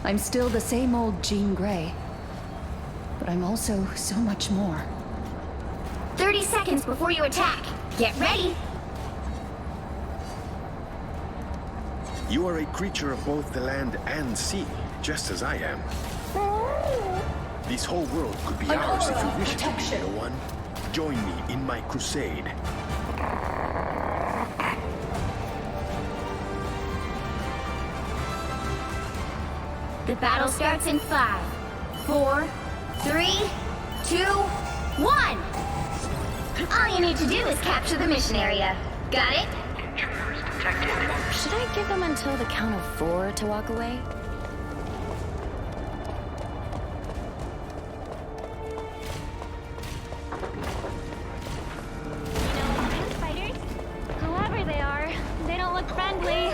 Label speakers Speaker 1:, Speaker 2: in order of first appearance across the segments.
Speaker 1: I'm still the same old Jean Grey, but I'm also so much more.
Speaker 2: 30 seconds before you attack. Get ready.
Speaker 3: You are a creature of both the land and sea, just as I am. This whole world could be ours if you wish it to be, no one. Join me in my crusade.
Speaker 2: The battle starts in 5, 4, 3, 2, 1! All you need to do is capture the mission area. Got it?
Speaker 4: Intruders detected.
Speaker 5: Should I give them until the count of 4 to walk away?
Speaker 6: Fighters? Whoever they are, they don't look friendly.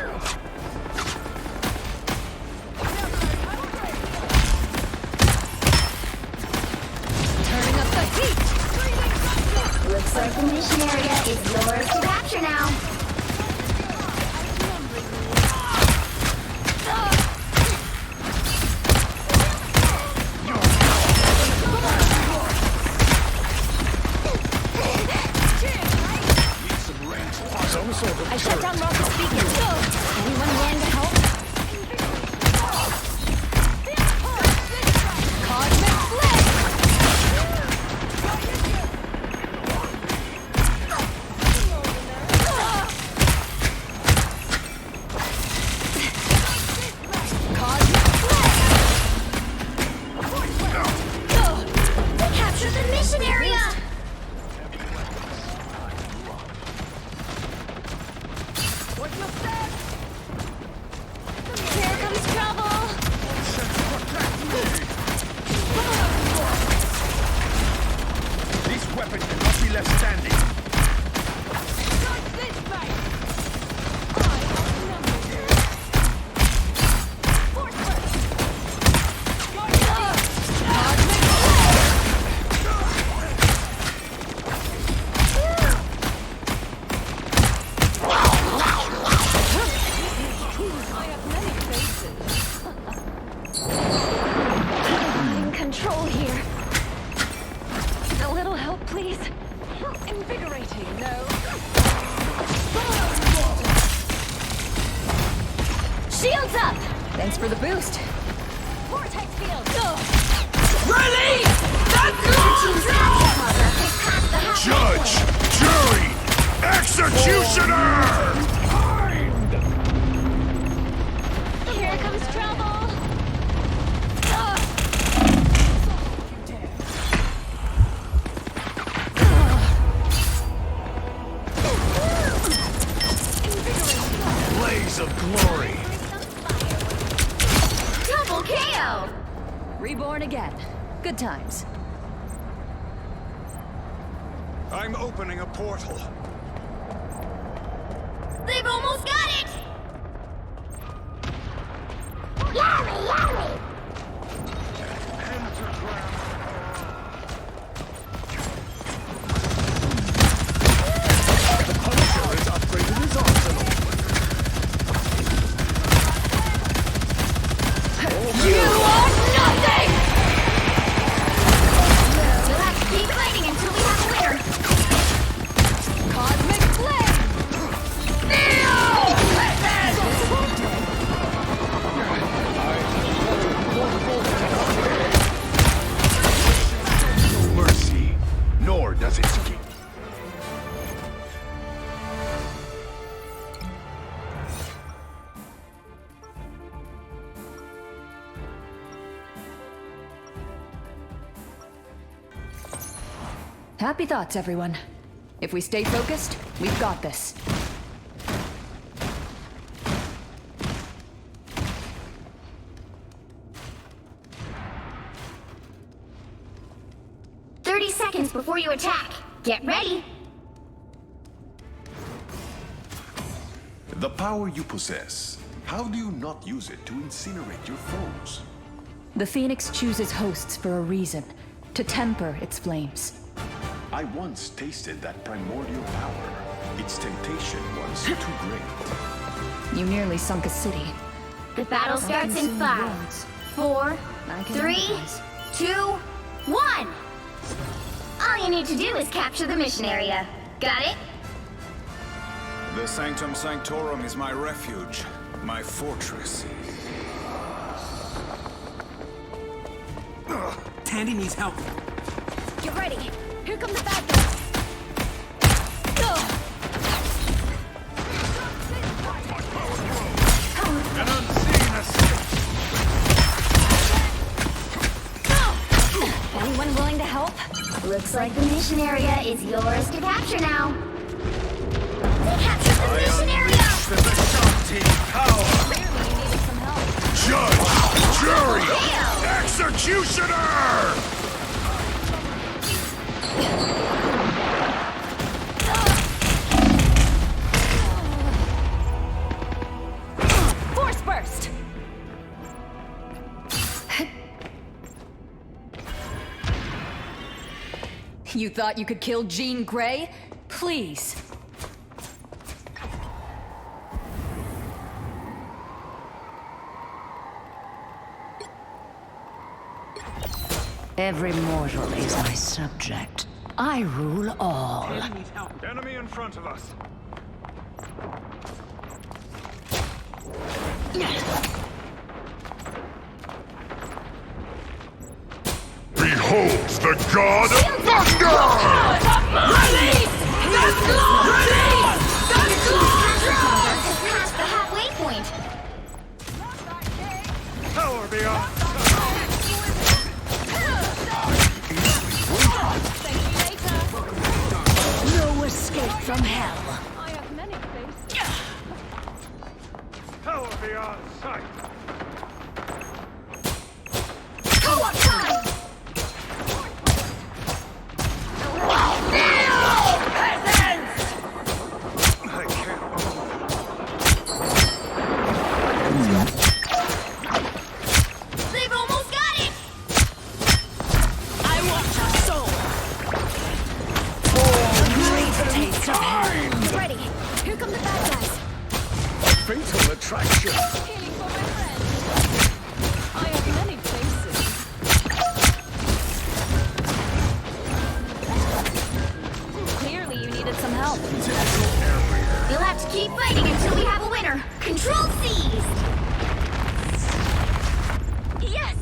Speaker 1: Turning up the heat!
Speaker 2: Looks like the mission area is yours to capture now.
Speaker 5: I shut down Rocket's beacon. Anyone willing to help?
Speaker 1: Cosmic Flame! Cosmic Flame!
Speaker 2: We captured the mission area!
Speaker 6: Here comes trouble!
Speaker 3: This weapon cannot be left standing.
Speaker 6: In control here. A little help, please. Invigorating, no.
Speaker 1: Shields up! Thanks for the boost.
Speaker 6: Vortex field!
Speaker 3: Judge! Jury! Executioner!
Speaker 6: Here comes trouble!
Speaker 3: Blaze of glory!
Speaker 2: Double KO!
Speaker 1: Reborn again. Good times.
Speaker 3: I'm opening a portal.
Speaker 2: They've almost got it! Yummy, yummy!
Speaker 3: The Punisher has upgraded his arsenal.
Speaker 1: You are nothing!
Speaker 2: We'll have to keep fighting until we have a winner.
Speaker 1: Cosmic Flame!
Speaker 3: No mercy, nor does it skip.
Speaker 1: Happy thoughts, everyone. If we stay focused, we've got this.
Speaker 2: Seconds before you attack. Get ready.
Speaker 3: The power you possess, how do you not use it to incinerate your foes?
Speaker 1: The Phoenix chooses hosts for a reason, to temper its flames.
Speaker 3: I once tasted that primordial power. Its temptation was too great.
Speaker 1: You nearly sunk a city.
Speaker 2: The battle starts in
Speaker 1: Consumed
Speaker 2: 5,
Speaker 1: roads.
Speaker 2: 4,
Speaker 1: I can
Speaker 2: 3,
Speaker 1: improvise.
Speaker 2: 2, 1. All you need to do is capture the mission area. Got it?
Speaker 4: The Sanctum Sanctorum is my refuge, my fortress.
Speaker 7: Tandy needs help.
Speaker 5: Get ready. Here come the bad guys.
Speaker 4: An unseen escape!
Speaker 5: Anyone willing to help?
Speaker 2: Looks like the mission area is yours to capture now. They captured the mission area!
Speaker 4: The Vishanti power!
Speaker 5: Clearly you needed some help.
Speaker 4: Judge! Jury!
Speaker 2: Hail!
Speaker 4: Executioner!
Speaker 5: Force burst! You thought you could kill Jean Grey? Please.
Speaker 1: Every mortal is my subject. I rule all.
Speaker 7: Tandy needs help.
Speaker 4: Enemy in front of us.
Speaker 8: Behold the god of thunder!
Speaker 2: Has passed the halfway point.
Speaker 4: Power beyond!
Speaker 1: No escape from hell.
Speaker 6: I have many faces.
Speaker 4: Power beyond sight!
Speaker 2: Co-op time!
Speaker 4: I can't.
Speaker 2: They've almost got it!
Speaker 1: I want your soul. Great taste of hell.
Speaker 5: Get ready. Here come the bad guys.
Speaker 3: Fatal attraction.
Speaker 6: Healing for my friend. I have many faces.
Speaker 5: Clearly you needed some help.
Speaker 2: You'll have to keep fighting until we have a winner. Control seized!
Speaker 6: Yes!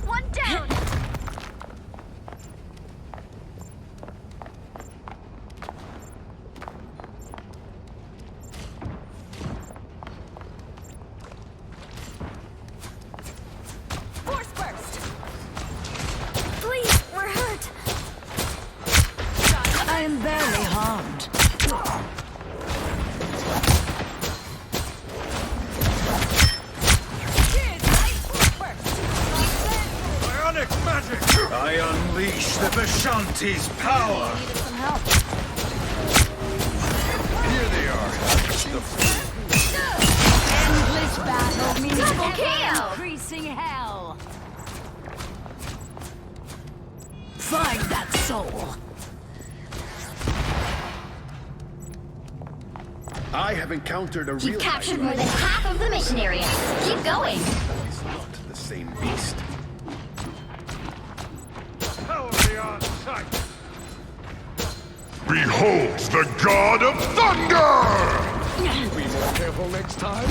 Speaker 6: One down!
Speaker 5: Force burst! Please, we're hurt.
Speaker 1: I am barely harmed.
Speaker 5: Force burst!
Speaker 4: Bionic magic! I unleash the Vishanti's power!
Speaker 5: Needed some help.
Speaker 4: Here they are.
Speaker 1: Endless battle means
Speaker 2: Double KO!
Speaker 1: increasing hell. Find that soul.
Speaker 3: I have encountered a real
Speaker 2: You've captured more than half of the mission area. Keep going.
Speaker 3: It's not the same beast.
Speaker 4: Power beyond sight!
Speaker 8: Behold the god of thunder!
Speaker 3: Be more careful next time.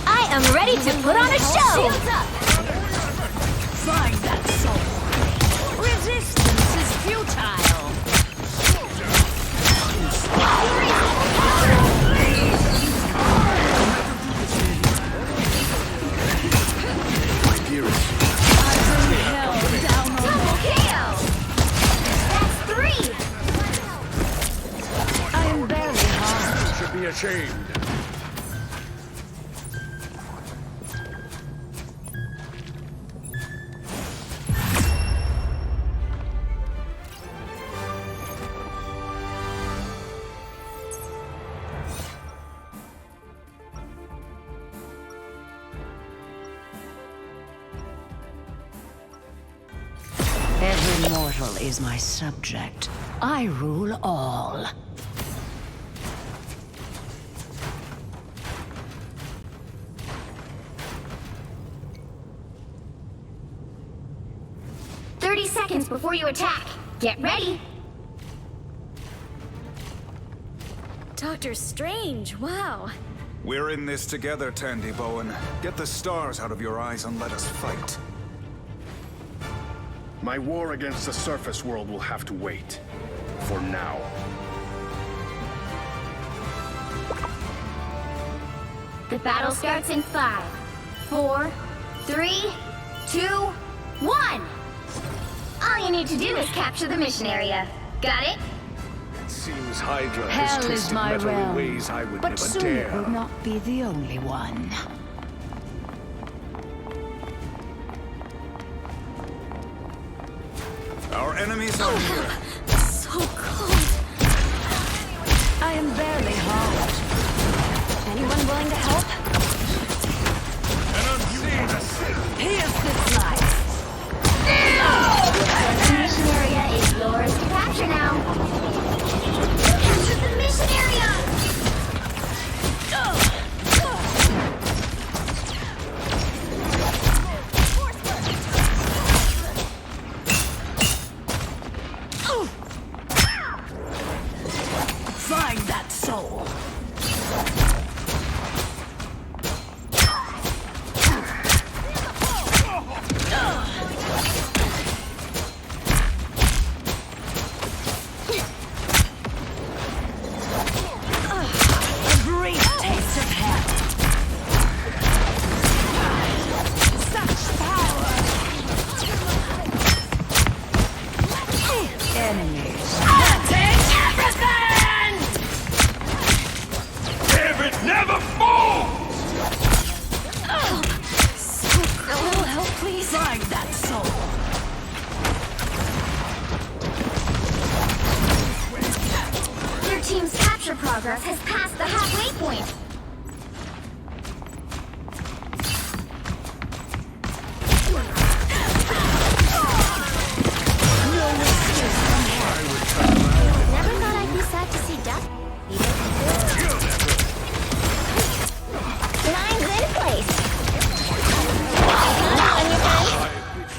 Speaker 2: I am ready to put on a show!
Speaker 5: Shields up!
Speaker 1: Find that soul. Resistance is futile.
Speaker 3: Dearest,
Speaker 2: Double KO! That's 3!
Speaker 1: I am barely harmed.
Speaker 3: you should be ashamed.
Speaker 1: Every mortal is my subject. I rule all.
Speaker 2: Seconds before you attack. Get ready.
Speaker 5: Doctor Strange, wow.
Speaker 7: We're in this together, Tandy Bowen. Get the stars out of your eyes and let us fight.
Speaker 3: My war against the surface world will have to wait. For now.
Speaker 2: The battle starts in 5, 4, 3, 2, 1! All you need to do is capture the mission area. Got it?
Speaker 4: It seems Hydra
Speaker 1: Hell
Speaker 4: has
Speaker 1: is
Speaker 4: twisted
Speaker 1: my
Speaker 4: metal in
Speaker 1: realm,
Speaker 4: ways I would
Speaker 1: but
Speaker 4: never
Speaker 1: soon
Speaker 4: dare.
Speaker 1: it will not be the only one.
Speaker 7: Our enemies are here.
Speaker 5: So cold.
Speaker 1: I am barely harmed.
Speaker 5: Anyone willing to help?
Speaker 4: An unseen assist.
Speaker 1: Here's this life.
Speaker 2: The mission area is yours to capture now. Capture the mission area!
Speaker 1: Find that soul. A brief taste of hell. Such power. Enemies. Take everything!
Speaker 4: David never falls!
Speaker 5: A little help, please.
Speaker 1: Find that soul.
Speaker 2: Your team's capture progress has passed the halfway point.
Speaker 6: Never thought I'd be sad to see death.
Speaker 2: Line's in place.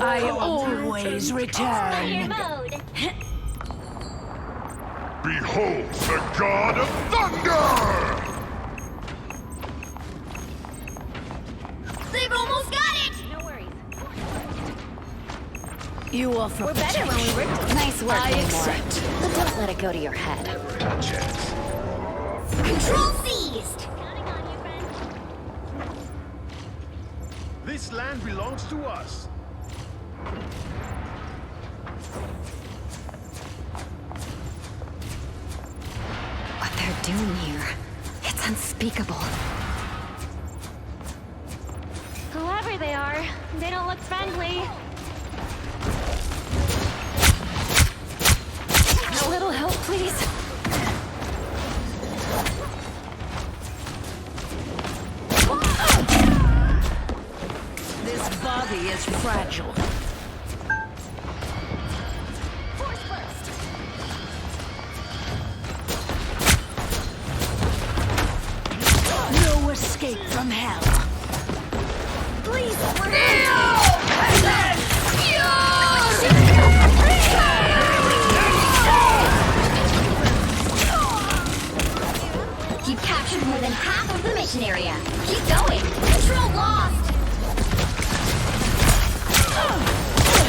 Speaker 1: I always return.
Speaker 6: Mode.
Speaker 8: Behold the God of Thunder!
Speaker 2: They've almost got it!
Speaker 6: No worries.
Speaker 1: You offer
Speaker 5: We're better when we work together.
Speaker 1: Nice work, I accept. But don't let it go to your head.
Speaker 3: Touch it.
Speaker 2: Control seized!
Speaker 6: Counting on you, friend.
Speaker 3: This land belongs to us.
Speaker 1: What they're doing here, it's unspeakable.
Speaker 6: Whoever they are, they don't look friendly.
Speaker 1: A little help, please. This body is fragile.
Speaker 6: Force burst.
Speaker 1: No escape from hell.
Speaker 2: Please, we're You've captured more than half of the mission area. Keep going. Control lost.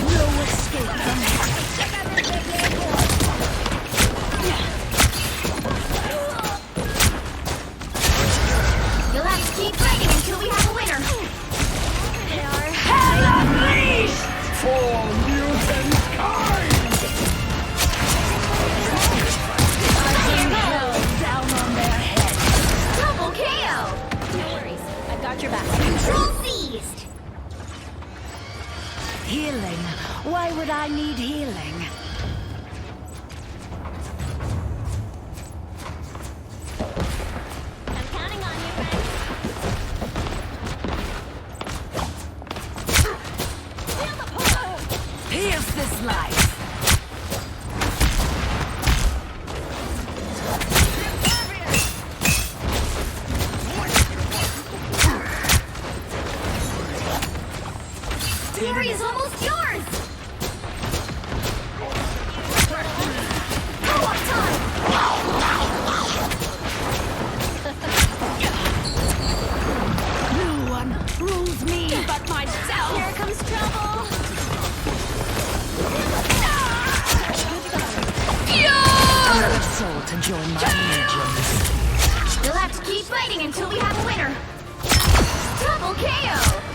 Speaker 1: No escape from hell.
Speaker 2: You'll have to keep fighting until we have a winner.
Speaker 6: They are.
Speaker 1: Hell unleashed!
Speaker 4: For mutant kind!
Speaker 1: Hell down on their heads.
Speaker 2: Double KO.
Speaker 5: No worries. I've got your back.
Speaker 2: Control seized.
Speaker 1: Healing. Why would I need healing?
Speaker 6: I'm counting on you, friend.
Speaker 1: Here's this life.
Speaker 2: glory is almost yours! Co-op time!
Speaker 5: No one rules me but myself.
Speaker 6: Here comes trouble.
Speaker 1: Another soul to join my legions.
Speaker 2: You'll have to keep fighting until we have a winner. Double KO!